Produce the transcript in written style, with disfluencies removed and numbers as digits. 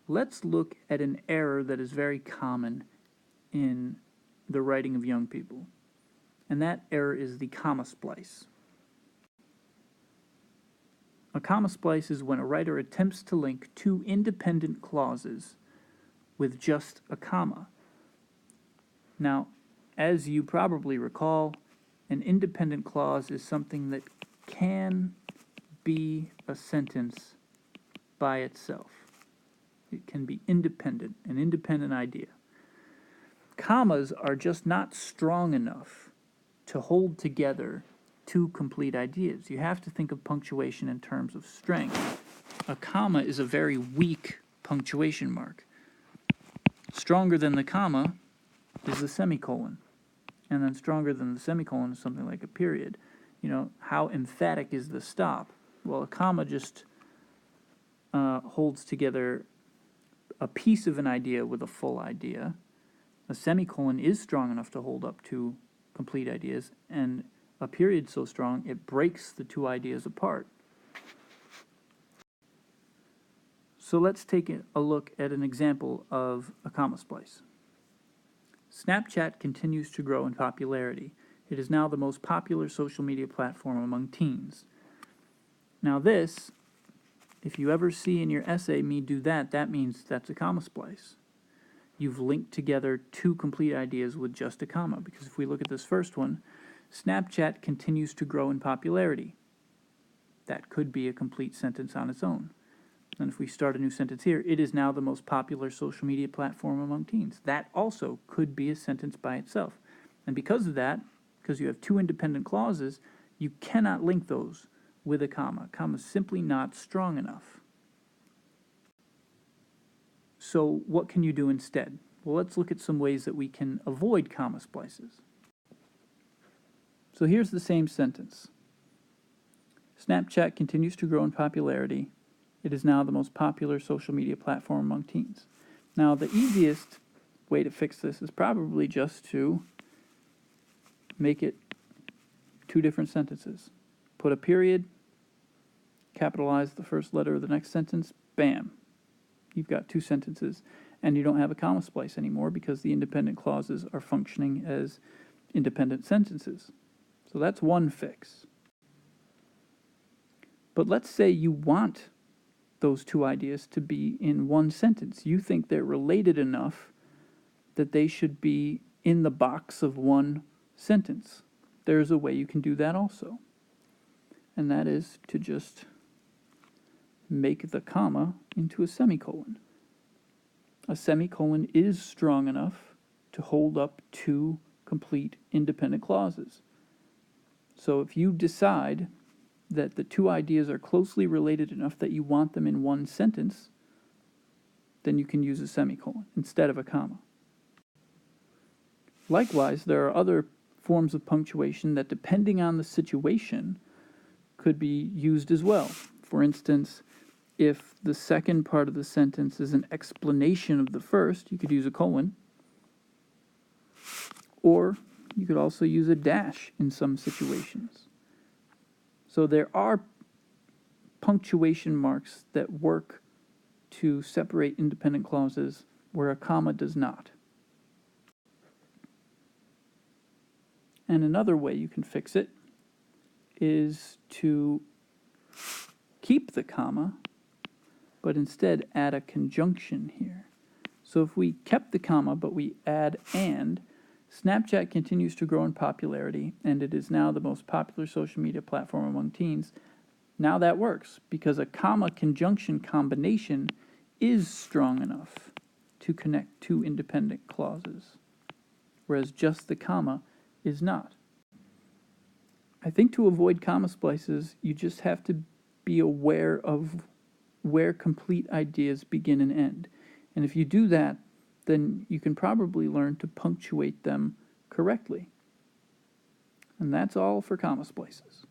Let's look at an error that is very common in the writing of young people, and that error is the comma splice. A comma splice is when a writer attempts to link two independent clauses with just a comma. Now, as you probably recall, an independent clause is something that can be a sentence by itself. It can be independent, an independent idea. Commas are just not strong enough to hold together two complete ideas. You have to think of punctuation in terms of strength. A comma is a very weak punctuation mark. Stronger than the comma is the semicolon. And then stronger than the semicolon is something like a period. You know, how emphatic is the stop? Well, a comma just holds together a piece of an idea with a full idea. A semicolon is strong enough to hold up two complete ideas, and a period so strong it breaks the two ideas apart. So let's take a look at an example of a comma splice. Snapchat continues to grow in popularity. It is now the most popular social media platform among teens. Now this, if you ever see in your essay me do that, that means that's a comma splice. You've linked together two complete ideas with just a comma, because if we look at this first one, Snapchat continues to grow in popularity. That could be a complete sentence on its own. And if we start a new sentence here, it is now the most popular social media platform among teens. That also could be a sentence by itself. And because of that, because you have two independent clauses, you cannot link those with a comma. A comma is simply not strong enough. So what can you do instead? Well, let's look at some ways that we can avoid comma splices. So here's the same sentence. Snapchat continues to grow in popularity. It is now the most popular social media platform among teens. Now, the easiest way to fix this is probably just to make it two different sentences. Put a period, capitalize the first letter of the next sentence, bam. You've got two sentences, and you don't have a comma splice anymore because the independent clauses are functioning as independent sentences. So that's one fix. But let's say you want those two ideas to be in one sentence. You think they're related enough that they should be in the box of one sentence. There's a way you can do that also. And that is to just make the comma into a semicolon. A semicolon is strong enough to hold up two complete independent clauses. So if you decide that the two ideas are closely related enough that you want them in one sentence, then you can use a semicolon instead of a comma. Likewise, there are other forms of punctuation that, depending on the situation, could be used as well. For instance, if the second part of the sentence is an explanation of the first, you could use a colon, or you could also use a dash in some situations. So there are punctuation marks that work to separate independent clauses where a comma does not. And another way you can fix it is to keep the comma, but instead add a conjunction here. So if we kept the comma, but we add and, Snapchat continues to grow in popularity, and it is now the most popular social media platform among teens. Now that works, because a comma conjunction combination is strong enough to connect two independent clauses, whereas just the comma is not. I think to avoid comma splices, you just have to be aware of where complete ideas begin and end. And if you do that, then you can probably learn to punctuate them correctly. And that's all for comma splices.